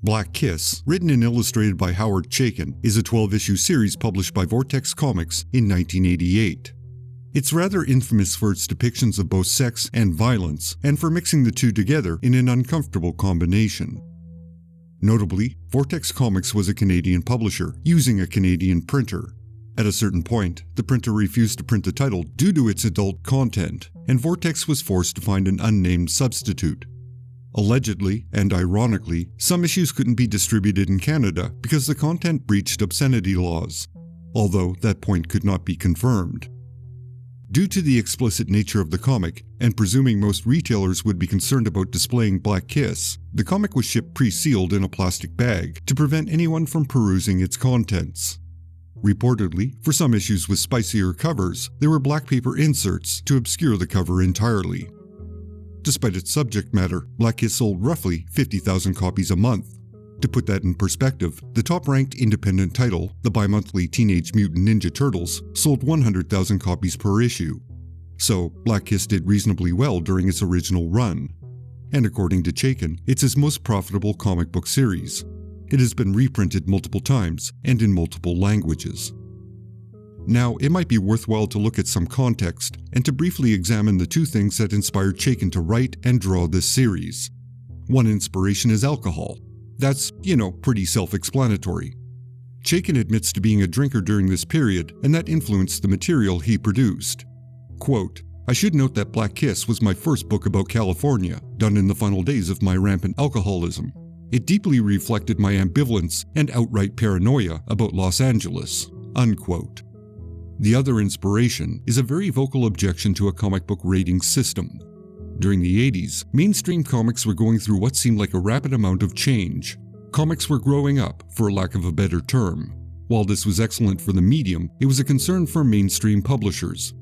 Black Kiss, written and illustrated by Howard Chaykin, is a 12-issue series published by Vortex Comics in 1988. It's rather infamous for its depictions of both sex and violence, and for mixing the two together in an uncomfortable combination. Notably, Vortex Comics was a Canadian publisher, using a Canadian printer. At a certain point, the printer refused to print the title due to its adult content, and Vortex was forced to find an unnamed substitute. Allegedly, and ironically, some issues couldn't be distributed in Canada because the content breached obscenity laws, although that point could not be confirmed. Due to the explicit nature of the comic, and presuming most retailers would be concerned about displaying Black Kiss, the comic was shipped pre-sealed in a plastic bag to prevent anyone from perusing its contents. Reportedly, for some issues with spicier covers, there were black paper inserts to obscure the cover entirely. Despite its subject matter, Black Kiss sold roughly 50,000 copies a month. To put that in perspective, the top-ranked independent title, the bi-monthly Teenage Mutant Ninja Turtles, sold 100,000 copies per issue. So, Black Kiss did reasonably well during its original run. And according to Chaykin, it's his most profitable comic book series. It has been reprinted multiple times and in multiple languages. Now, it might be worthwhile to look at some context and to briefly examine the two things that inspired Chaykin to write and draw this series. One inspiration is alcohol. That's, pretty self-explanatory. Chaykin admits to being a drinker during this period, and that influenced the material he produced. Quote, "I should note that Black Kiss was my first book about California, done in the final days of my rampant alcoholism. It deeply reflected my ambivalence and outright paranoia about Los Angeles." Unquote. The other inspiration is a very vocal objection to a comic book rating system. During the 80s, mainstream comics were going through what seemed like a rapid amount of change. Comics were growing up, for lack of a better term. While this was excellent for the medium, it was a concern for mainstream publishers.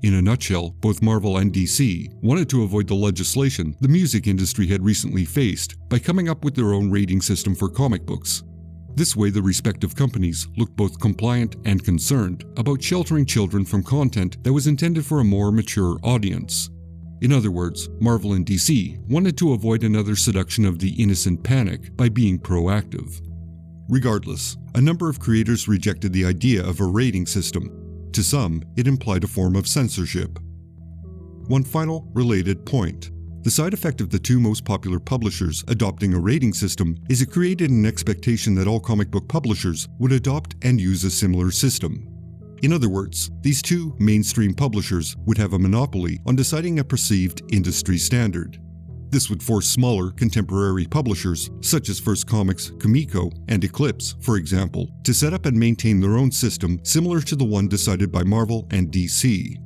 In a nutshell, both Marvel and DC wanted to avoid the legislation the music industry had recently faced by coming up with their own rating system for comic books. This way, the respective companies looked both compliant and concerned about sheltering children from content that was intended for a more mature audience. In other words, Marvel and DC wanted to avoid another seduction of the innocent panic by being proactive. Regardless, a number of creators rejected the idea of a rating system. To some, it implied a form of censorship. One final, related point. The side effect of the two most popular publishers adopting a rating system is it created an expectation that all comic book publishers would adopt and use a similar system. In other words, these two mainstream publishers would have a monopoly on deciding a perceived industry standard. This would force smaller, contemporary publishers, such as First Comics, Comico, and Eclipse, for example, to set up and maintain their own system similar to the one decided by Marvel and DC.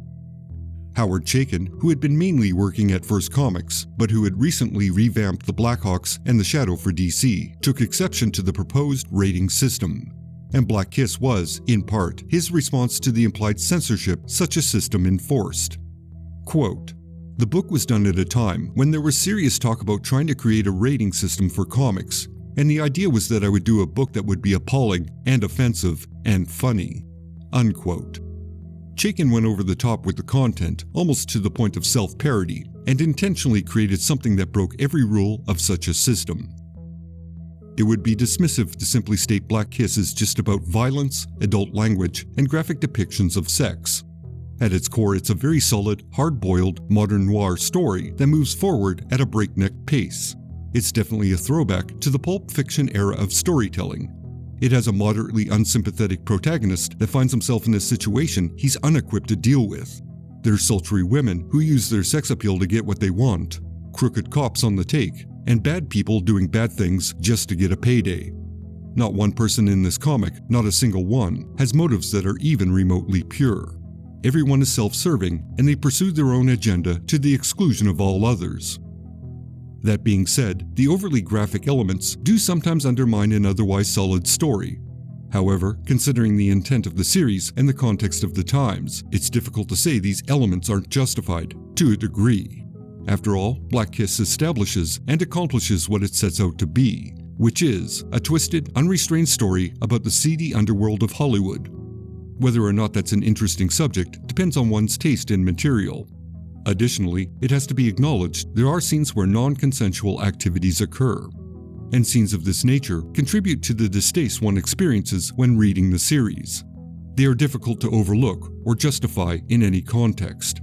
Howard Chaykin, who had been mainly working at First Comics, but who had recently revamped the Blackhawks and the Shadow for DC, took exception to the proposed rating system. And Black Kiss was, in part, his response to the implied censorship such a system enforced. Quote, "The book was done at a time when there was serious talk about trying to create a rating system for comics, and the idea was that I would do a book that would be appalling and offensive and funny." Unquote. Chaykin went over the top with the content, almost to the point of self-parody, and intentionally created something that broke every rule of such a system. It would be dismissive to simply state Black Kiss is just about violence, adult language, and graphic depictions of sex. At its core, it's a very solid, hard-boiled, modern noir story that moves forward at a breakneck pace. It's definitely a throwback to the pulp fiction era of storytelling. It has a moderately unsympathetic protagonist that finds himself in a situation he's unequipped to deal with. There's sultry women who use their sex appeal to get what they want, crooked cops on the take, and bad people doing bad things just to get a payday. Not one person in this comic, not a single one, has motives that are even remotely pure. Everyone is self-serving, and they pursue their own agenda to the exclusion of all others. That being said, the overly graphic elements do sometimes undermine an otherwise solid story. However, considering the intent of the series and the context of the times, it's difficult to say these elements aren't justified, to a degree. After all, Black Kiss establishes and accomplishes what it sets out to be, which is a twisted, unrestrained story about the seedy underworld of Hollywood. Whether or not that's an interesting subject depends on one's taste in material. Additionally, it has to be acknowledged there are scenes where non-consensual activities occur. and scenes of this nature contribute to the distaste one experiences when reading the series. They are difficult to overlook or justify in any context.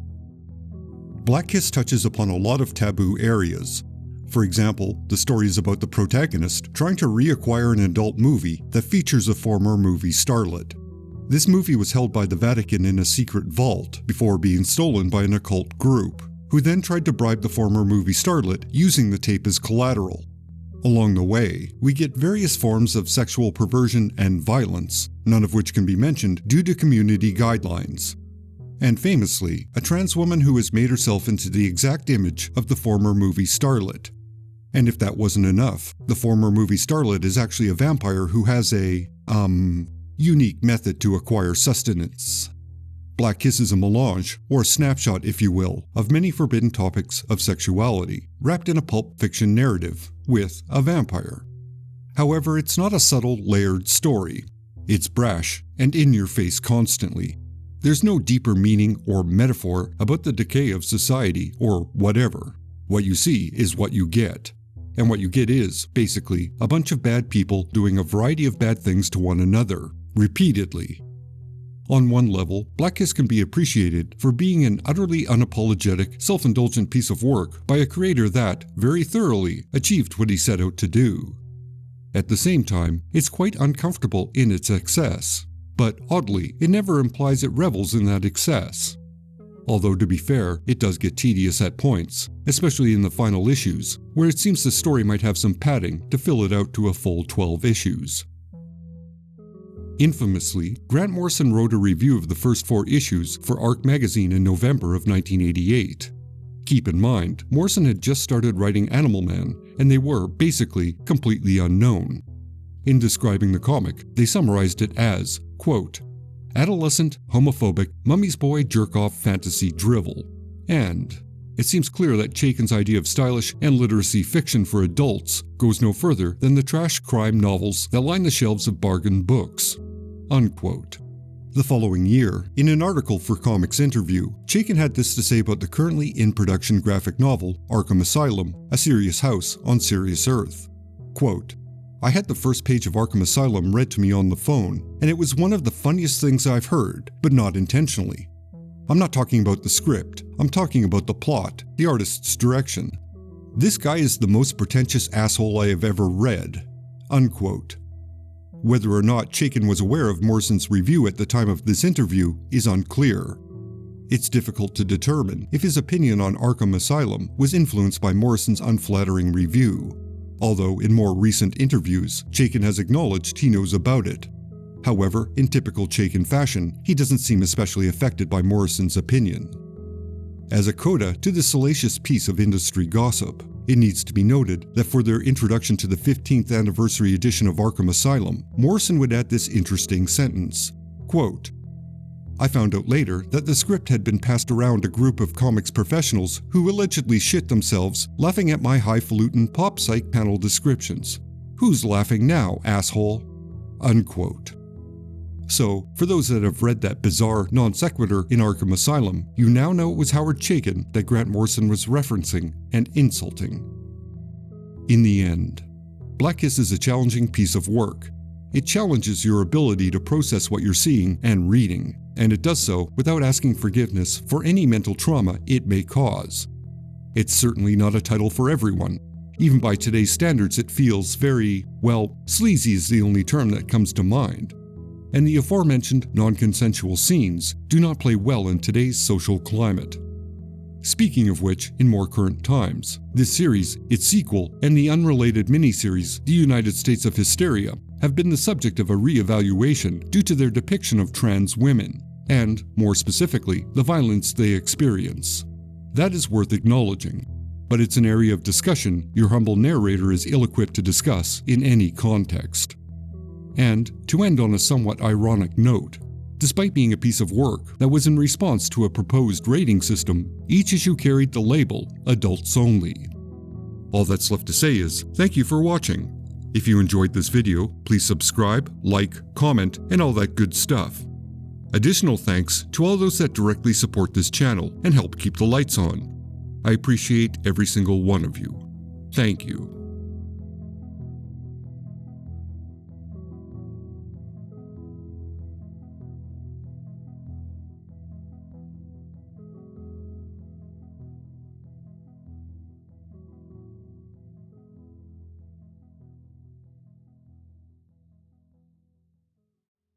Black Kiss touches upon a lot of taboo areas. For example, the story is about the protagonist trying to reacquire an adult movie that features a former movie starlet. This movie was held by the Vatican in a secret vault before being stolen by an occult group, who then tried to bribe the former movie starlet using the tape as collateral. Along the way, we get various forms of sexual perversion and violence, none of which can be mentioned due to community guidelines. And famously, a trans woman who has made herself into the exact image of the former movie starlet. And if that wasn't enough, the former movie starlet is actually a vampire who has a, unique method to acquire sustenance. Black Kiss is a melange, or a snapshot if you will, of many forbidden topics of sexuality, wrapped in a pulp fiction narrative, with a vampire. However, it's not a subtle, layered story. It's brash and in your face constantly. There's no deeper meaning or metaphor about the decay of society or whatever. What you see is what you get. And what you get is, basically, a bunch of bad people doing a variety of bad things to one another, repeatedly. On one level, Black Kiss can be appreciated for being an utterly unapologetic, self-indulgent piece of work by a creator that, very thoroughly, achieved what he set out to do. At the same time, it's quite uncomfortable in its excess, but oddly, it never implies it revels in that excess. Although to be fair, it does get tedious at points, especially in the final issues, where it seems the story might have some padding to fill it out to a full 12 issues. Infamously, Grant Morrison wrote a review of the first 4 issues for Arc magazine in November of 1988. Keep in mind, Morrison had just started writing Animal Man, and they were, basically, completely unknown. In describing the comic, they summarized it as, quote, adolescent, homophobic, mummy's boy jerk-off fantasy drivel. And it seems clear that Chaykin's idea of stylish and literacy fiction for adults goes no further than the trash crime novels that line the shelves of bargain books. Unquote. The following year, in an article for Comics Interview, Chaykin had this to say about the currently in-production graphic novel, Arkham Asylum, A Serious House on Serious Earth. Quote, I had the first page of Arkham Asylum read to me on the phone, and it was one of the funniest things I've heard, but not intentionally. I'm not talking about the script, I'm talking about the plot, the artist's direction. This guy is the most pretentious asshole I have ever read. Unquote. Whether or not Chaykin was aware of Morrison's review at the time of this interview is unclear. It's difficult to determine if his opinion on Arkham Asylum was influenced by Morrison's unflattering review, although in more recent interviews, Chaykin has acknowledged he knows about it. However, in typical Chaykin fashion, he doesn't seem especially affected by Morrison's opinion. As a coda to this salacious piece of industry gossip, it needs to be noted that for their introduction to the 15th anniversary edition of Arkham Asylum, Morrison would add this interesting sentence, quote, I found out later that the script had been passed around a group of comics professionals who allegedly shit themselves laughing at my highfalutin pop psych panel descriptions. Who's laughing now, asshole? Unquote. So, for those that have read that bizarre non sequitur in Arkham Asylum, you now know it was Howard Chaykin that Grant Morrison was referencing and insulting. In the end, Black Kiss is a challenging piece of work. It challenges your ability to process what you're seeing and reading, and it does so without asking forgiveness for any mental trauma it may cause. It's certainly not a title for everyone. Even by today's standards, it feels very, well, sleazy is the only term that comes to mind. And the aforementioned non-consensual scenes do not play well in today's social climate. Speaking of which, in more current times, this series, its sequel, and the unrelated miniseries, The United States of Hysteria, have been the subject of a re-evaluation due to their depiction of trans women, and, more specifically, the violence they experience. That is worth acknowledging, but it's an area of discussion your humble narrator is ill-equipped to discuss in any context. And, to end on a somewhat ironic note, despite being a piece of work that was in response to a proposed rating system, each issue carried the label Adults Only. All that's left to say is, thank you for watching. If you enjoyed this video, please subscribe, like, comment, and all that good stuff. Additional thanks to all those that directly support this channel and help keep the lights on. I appreciate every single one of you. Thank you.